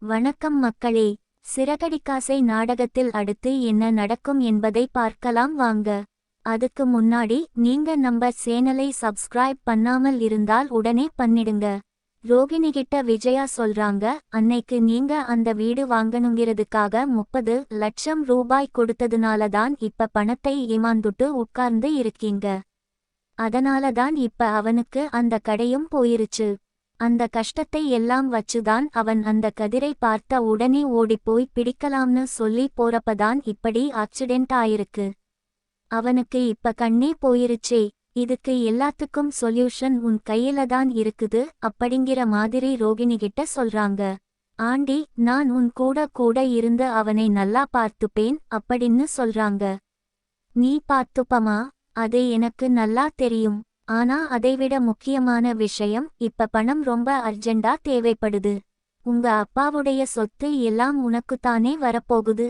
வணக்கம் மக்களே. சிறகடிக்காசை நாடகத்தில் அடுத்து என்ன நடக்கும் என்பதை பார்க்கலாம் வாங்க. அதுக்கு முன்னாடி நீங்க நம்ம சேனலை சப்ஸ்கிரைப் பண்ணாமல் இருந்தால் உடனே பண்ணிடுங்க. ரோகிணிகிட்ட விஜயா சொல்றாங்க, அன்னைக்கு நீங்க அந்த வீடு வாங்கணுங்கிறதுக்காக 30 லட்சம் ரூபாய் கொடுத்ததுனால தான் இப்ப பணத்தை ஏமாந்துட்டு உட்கார்ந்து இருக்கீங்க. அதனால தான் இப்ப அவனுக்கு அந்த கடையும் போயிருச்சு. அந்த கஷ்டத்தை எல்லாம் வச்சுதான் அவன் அந்த கதிரை பார்த்த உடனே ஓடிப்போய் பிடிக்கலாம்னு சொல்லி போறப்பதான் இப்படி ஆக்சிடென்ட் ஆயிருக்கு. அவனுக்கு இப்ப கண்ணே போயிருச்சே. இதுக்கு எல்லாத்துக்கும் சொல்யூஷன் உன் கையில தான் இருக்குது அப்படிங்கிற மாதிரி ரோகிணிகிட்ட சொல்றாங்க. ஆண்டி, நான் உன் கூட கூட இருந்து அவனை நல்லா பார்த்துப்பேன் அப்படின்னு சொல்றாங்க. நீ பார்த்துப்பமா? அது எனக்கு நல்லா தெரியும். ஆனா அதைவிட முக்கியமான விஷயம், இப்ப பணம் ரொம்ப அர்ஜெண்டா தேவைப்படுது. உங்க அப்பாவுடைய சொத்து எல்லாம் உனக்குத்தானே வரப்போகுது.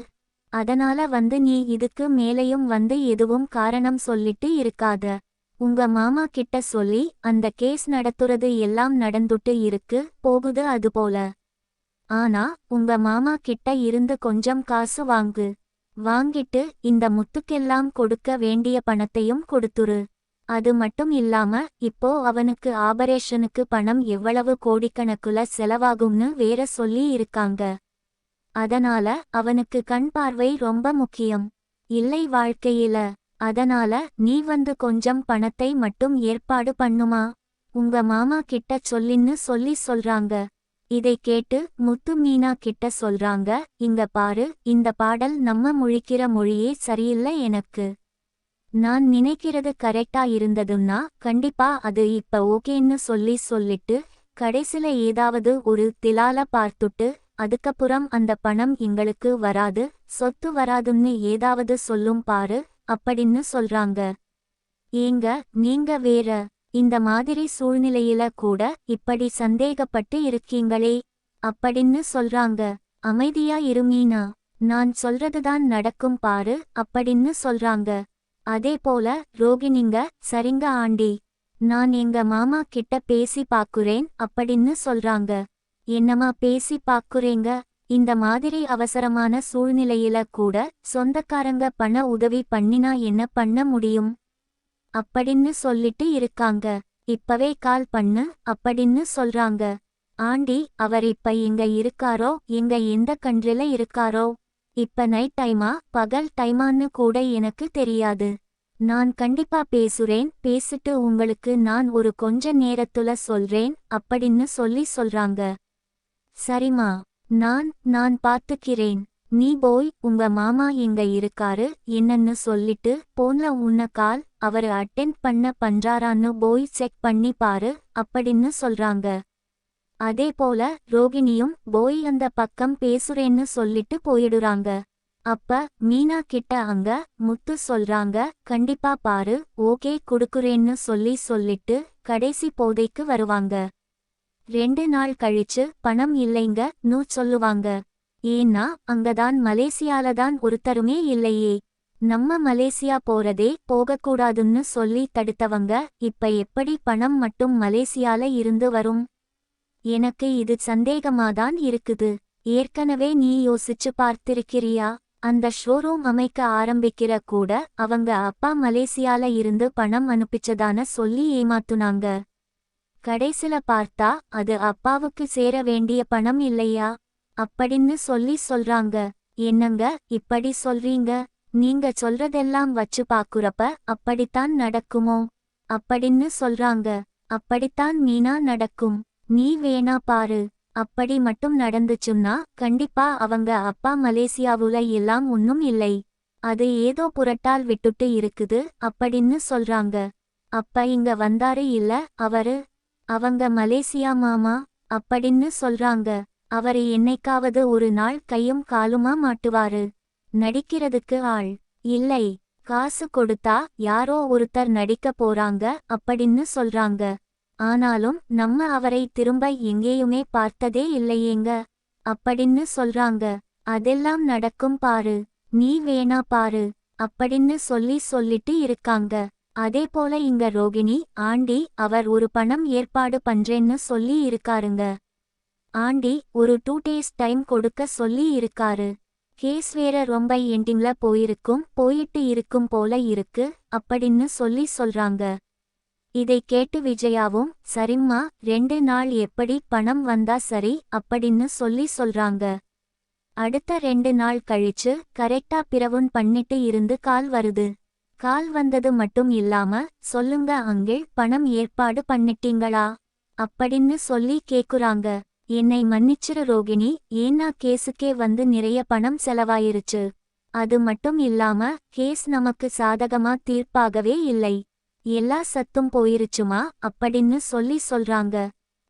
அதனால நீ இதுக்கு மேலையும் எதுவும் காரணம் சொல்லிட்டு இருக்காத. உங்க மாமா கிட்ட சொல்லி அந்த கேஸ் நடத்துறது எல்லாம் நடந்துட்டு இருக்கு போகுது அதுபோல. ஆனா உங்க மாமா கிட்ட இருந்து கொஞ்சம் காசு வாங்கிட்டு இந்த முத்துக்கெல்லாம் கொடுக்க வேண்டிய பணத்தையும் கொடுத்துரு. அது மட்டும் இல்லாம இப்போ அவனுக்கு ஆபரேஷனுக்கு பணம் எவ்வளவு கோடிக்கணக்குல செலவாகும்னு வேற சொல்லி இருக்காங்க. அதனால அவனுக்கு கண் பார்வை ரொம்ப முக்கியம் இல்லை வாழ்க்கையில. அதனால நீ கொஞ்சம் பணத்தை மட்டும் ஏற்பாடு பண்ணுமா? உங்க மாமா கிட்ட சொல்லின்னு சொல்றாங்க. இதை கேட்டு முத்து மீனா கிட்ட சொல்றாங்க, இங்க பாரு, இந்த பாடல் நம்ம முழிக்கிற மொழியே சரியில்லை எனக்கு. நான் நினைக்கிறது கரெக்டா இருந்ததுன்னா கண்டிப்பா அது இப்ப ஓகேன்னு சொல்லிட்டு கடைசில ஏதாவது ஒரு திலால பார்த்துட்டு அதுக்கப்புறம் அந்த பணம் எங்களுக்கு வராது, சொத்து வராதுன்னு ஏதாவது சொல்லும் பாரு அப்படின்னு சொல்றாங்க. ஏங்க நீங்க வேற இந்த மாதிரி சூழ்நிலையில கூட இப்படி சந்தேகப்பட்டு இருக்கீங்களே அப்படின்னு சொல்றாங்க. அமைதியா இருமீனா, நான் சொல்றதுதான் நடக்கும் பாரு அப்படின்னு சொல்றாங்க. அதே போல ரோகிணிங்க, சரிங்க ஆண்டி, நான் எங்க மாமா கிட்ட பேசி பாக்குறேன் அப்படின்னு சொல்றாங்க. என்னமா பேசி பாக்குறேங்க? இந்த மாதிரி அவசரமான சூழ்நிலையில கூட சொந்தக்காரங்க பண உதவி பண்ணினா என்ன பண்ண முடியும் அப்படின்னு சொல்லிட்டு இருக்காங்க. இப்பவே கால் பண்ணு அப்படின்னு சொல்றாங்க. ஆண்டி, அவர் இப்ப எங்க இருக்காரோ, எங்க எந்த கண்ட்ரில இருக்காரோ, இப்ப நைட் டைமா பகல் டைமான்னு கூட எனக்கு தெரியாது. நான் கண்டிப்பா பேசிட்டு உங்களுக்கு நான் ஒரு கொஞ்ச நேரத்துல சொல்றேன் அப்படின்னு சொல்றாங்க. சரிமா, நான் பார்த்துக்கிறேன். நீ போய் உங்க மாமா எங்க இருக்காரு என்னன்னு சொல்லிட்டு போன்ல உன்ன கால் அவரு அட்டெண்ட் பண்றாரான்னு போய் செக் பண்ணி பாரு அப்படின்னு சொல்றாங்க. அதே போல ரோகிணியும் போய் அந்த பக்கம் பேசுறேன்னு சொல்லிட்டு போயிடுறாங்க. அப்ப மீனா கிட்ட அங்க முத்து சொல்றாங்க, கண்டிப்பா பாரு, ஓகே குடுக்குறேன்னு சொல்லிட்டு கடைசி போதைக்கு வருவாங்க. 2 நாள் கழிச்சு பணம் இல்லைங்கன்னு சொல்லுவாங்க. ஏன்னா அங்கதான் மலேசியாலதான் ஒருத்தருமே இல்லையே. நம்ம மலேசியா போறதே போகக்கூடாதுன்னு சொல்லி தடுத்தவங்க இப்ப எப்படி பணம் மட்டும் மலேசியால இருந்து வரும்? எனக்கு இது சந்தேகமாதான் இருக்குது. ஏற்கனவே நீ யோசிச்சு பார்த்திருக்கிறியா? அந்த ஷோரூம் அமைக்க ஆரம்பிக்கிற கூட அவங்க அப்பா மலேசியால இருந்து பணம் அனுப்பிச்சதான சொல்லி ஏமாத்துனாங்க. கடைசில பார்த்தா அது அப்பாவுக்கு சேர வேண்டிய பணம் இல்லையா அப்படின்னு சொல்றாங்க. என்னங்க இப்படி சொல்றீங்க? நீங்க சொல்றதெல்லாம் வச்சு பாக்குறப்ப அப்படித்தான் நடக்குமோ அப்படின்னு சொல்றாங்க. அப்படித்தான் மீனா நடக்கும். நீ வேணா பாரு. அப்படி மட்டும் நடந்துச்சுன்னா கண்டிப்பா அவங்க அப்பா மலேசியாவுல எல்லாம் ஒன்னும் இல்லை. அது ஏதோ புரட்டால் விட்டுட்டு இருக்குது அப்படின்னு சொல்றாங்க. அப்ப இங்க வந்தாரு இல்ல அவரு, அவங்க மலேசியா மாமா அப்படின்னு சொல்றாங்க. அவரு என்னைக்காவது ஒரு நாள் கையும் காலுமா மாட்டுவாரு. நடிக்கிறதுக்கு ஆள் இல்லை, காசு கொடுத்தா யாரோ ஒருத்தர் நடிக்க போறாங்க அப்படின்னு சொல்றாங்க. ஆனாலும் நம்ம அவரை திரும்ப எங்கேயுமே பார்த்ததே இல்லையேங்க அப்படின்னு சொல்றாங்க. அதெல்லாம் நடக்கும் பாரு, நீ வேணா பாரு அப்படின்னு சொல்லிட்டு இருக்காங்க. அதே போல இங்க ரோகிணி, ஆண்டி, அவர் ஒரு பணம் ஏற்பாடு பண்றேன்னு சொல்லி இருக்காருங்க. ஆண்டி ஒரு 2 டேஸ் டைம் கொடுக்க சொல்லி இருக்காரு. கேஸ் வேற ரொம்ப எண்டிங்ல போயிட்டு இருக்கும் போல இருக்கு அப்படின்னு சொல்றாங்க. இதை கேட்டு விஜயாவும் சரிம்மா 2 நாள் எப்படி பணம் வந்தா சரி அப்படின்னு சொல்றாங்க. அடுத்த 2 நாள் கழிச்சு கரெக்டா பிரவுன் பண்ணிட்டு இருந்து கால் வருது. கால் வந்தது மட்டும் இல்லாம சொல்லுங்க அங்கிள் பணம் ஏற்பாடு பண்ணிட்டீங்களா அப்படின்னு சொல்லி கேக்குறாங்க. என்னை மன்னிச்சிரு ரோகிணி, ஏன்னா கேஸுக்கே வந்து நிறைய பணம் செலவாயிருச்சு. அது மட்டும் இல்லாம கேஸ் நமக்கு சாதகமா தீர்ப்பாகவே இல்லை. எல்லா சத்தும் போயிருச்சுமா அப்படின்னு சொல்றாங்க.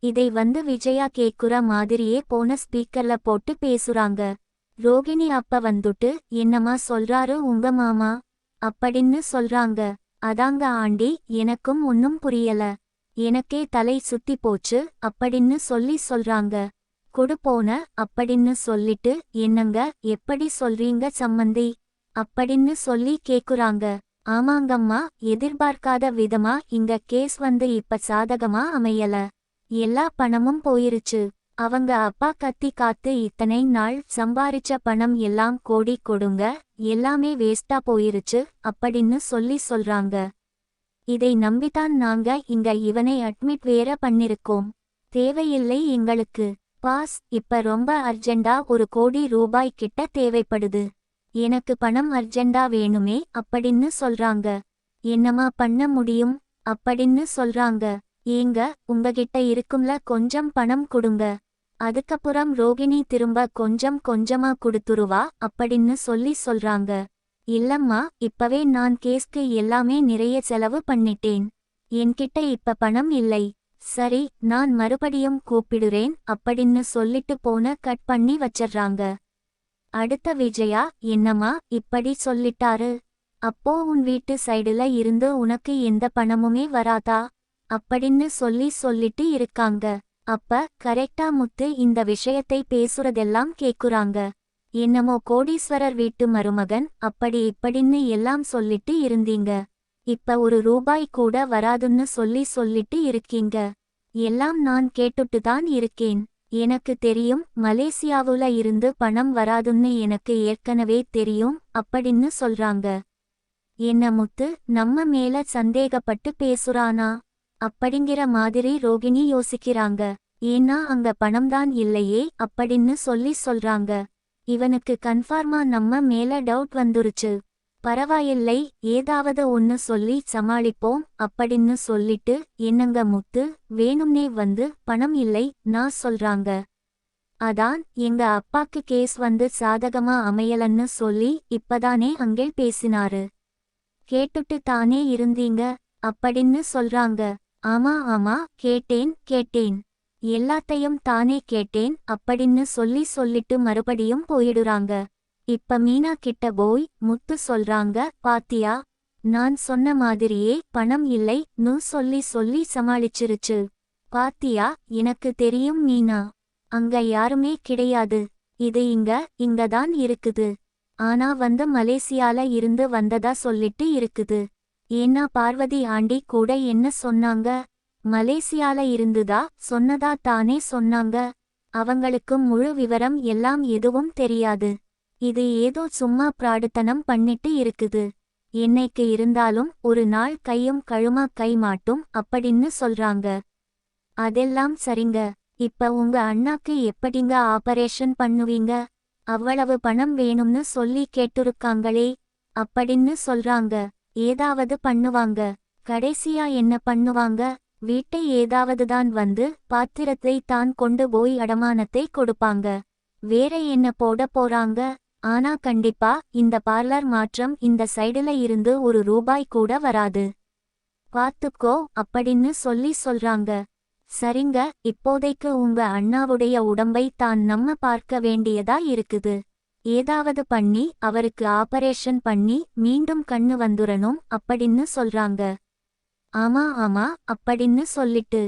இதை வந்து விஜயா கேக்குற மாதிரியே போன ஸ்பீக்கர்ல போட்டு பேசுறாங்க. ரோகிணி அப்ப வந்துட்டு என்னம்மா சொல்றாரு உங்க மாமா அப்படின்னு சொல்றாங்க. அதாங்க ஆண்டி, எனக்கும் ஒன்னும் புரியல. எனக்கே தலை சுத்தி போச்சு அப்படின்னு சொல்றாங்க. கொடு போன அப்படின்னு சொல்லிட்டு என்னங்க எப்படி சொல்றீங்க சம்மந்தி அப்படின்னு கேக்குறாங்க. ஆமாங்கம்மா, எதிர்பார்க்காத விதமா இங்க கேஸ் வந்து இப்ப சாதகமா அமையல. எல்லா பணமும் போயிருச்சு. அவங்க அப்பா கத்தி காத்து இத்தனை நாள் சம்பாரிச்ச பணம் எல்லாம் கோடி கொடுங்க, எல்லாமே வேஸ்டா போயிருச்சு அப்படின்னு சொல்றாங்க. இதை நம்பித்தான் நாங்க இங்க இவனை அட்மிட் வேற பண்ணிருக்கோம். தேவையில்லை எங்களுக்கு. பாஸ், இப்ப ரொம்ப அர்ஜெண்டா ஒரு ₹1 கோடி கிட்ட தேவைப்படுது. எனக்கு பணம் அர்ஜெண்டா வேணுமே அப்படின்னு சொல்றாங்க. என்னமா பண்ண முடியும் அப்படின்னு சொல்றாங்க. ஏங்க, உங்ககிட்ட இருக்கும்ல கொஞ்சம் பணம் கொடுங்க. அதுக்கப்புறம் ரோகிணி திரும்ப கொஞ்சம் கொஞ்சமா குடுத்துருவா அப்படின்னு சொல்றாங்க. இல்லம்மா, இப்பவே நான் கேஸ்க்கு எல்லாமே நிறைய செலவு பண்ணிட்டேன். என்கிட்ட இப்ப பணம் இல்லை. சரி, நான் மறுபடியும் கூப்பிடுறேன் அப்படின்னு சொல்லிட்டு போன கட் பண்ணி வச்சர்றாங்க. அடுத்த விஜயா, என்னம்மா இப்படி சொல்லிட்டாரு? அப்போ உன் வீட்டு சைடுல இருந்து உனக்கு எந்த பணமுமே வராதா அப்படின்னு சொல்லிட்டு இருக்காங்க. அப்ப கரெக்டா முத்து இந்த விஷயத்தை பேசுறதெல்லாம் கேக்குறாங்க. என்னமோ கோடீஸ்வரர் வீட்டு மருமகன் அப்படி இப்படின்னு எல்லாம் சொல்லிட்டு இருந்தீங்க. இப்ப ₹1 கூட வராதுன்னு சொல்லிட்டு இருக்கீங்க. எல்லாம் நான் கேட்டுட்டுதான் இருக்கேன். எனக்கு தெரியும், மலேசியாவுல இருந்து பணம் வராதுன்னு எனக்கு ஏற்கனவே தெரியும் அப்படின்னு சொல்றாங்க. என்ன முத்து நம்ம மேல சந்தேகப்பட்டு பேசுறானா அப்படிங்கிற மாதிரி ரோகிணி யோசிக்கிறாங்க. ஏன்னா அங்க பணம்தான் இல்லையே அப்படின்னு சொல்றாங்க. இவனுக்கு கன்ஃபார்மா நம்ம மேல டவுட் வந்துருச்சு. பரவாயில்லை, ஏதாவது ஒன்னு சொல்லி சமாளிப்போம் அப்படின்னு சொல்லிட்டு என்னங்க முத்து, வேணும்னே வந்து பணம் இல்லை நான் சொல்றாங்க. அதான் எங்க அப்பாக்கு கேஸ் வந்து சாதகமா அமையலன்னு சொல்லி இப்பதானே அங்கிள் பேசினாரு. கேட்டுட்டு தானே இருந்தீங்க அப்படின்னு சொல்றாங்க. ஆமா ஆமா, கேட்டேன். எல்லாத்தையும் தானே கேட்டேன் அப்படின்னு சொல்லிட்டு மறுபடியும் போயிடுறாங்க. இப்ப மீனா கிட்ட போய் முத்து சொல்றாங்க, பாத்தியா, நான் சொன்ன மாதிரியே பணம் இல்லை நு சொல்லி சமாளிச்சிருச்சு. பாத்தியா, எனக்கு தெரியும் மீனா, அங்க யாருமே கிடையாது. இது இங்கதான் இருக்குது. ஆனா வந்து மலேசியால இருந்து வந்ததா சொல்லிட்டு இருக்குது. ஏன்னா பார்வதி ஆண்டி கூட என்ன சொன்னாங்க? மலேசியால இருந்துதா சொன்னதா தானே சொன்னாங்க. அவங்களுக்கும் முழு விவரம் எல்லாம் எதுவும் தெரியாது. இது ஏதோ சும்மா பிராடுத்தனம் பண்ணிட்டு இருக்குது. என்னைக்கு இருந்தாலும் ஒரு நாள் கையும் கழுமா கை மாட்டும் அப்படின்னு சொல்றாங்க. அதெல்லாம் சரிங்க. இப்ப உங்க அண்ணாக்கு எப்படிங்க ஆபரேஷன் பண்ணுவீங்க? அவ்வளவு பணம் வேணும்னு சொல்லி கேட்டுருக்காங்களே அப்படின்னு சொல்றாங்க. ஏதாவது பண்ணுவாங்க. கடைசியா என்ன பண்ணுவாங்க? வீட்டை ஏதாவதுதான் வந்து பாத்திரத்தை தான் கொண்டு போய் அடமானத்தை கொடுப்பாங்க. வேற என்ன போட போறாங்க? ஆனா கண்டிப்பா இந்த பார்லர் மாற்றம் இந்த சைடுல இருந்து ₹1 கூட வராது. பாத்துக்கோ அப்படின்னு சொல்றாங்க. சரிங்க, இப்போதைக்கு உங்க அண்ணாவுடைய உடம்பை தான் நம்ம பார்க்க வேண்டியதா இருக்குது. ஏதாவது பண்ணி அவருக்கு ஆபரேஷன் பண்ணி மீண்டும் கண்ணு வந்துரணும் அப்படின்னு சொல்றாங்க. ஆமா அப்படின்னு சொல்லிட்டு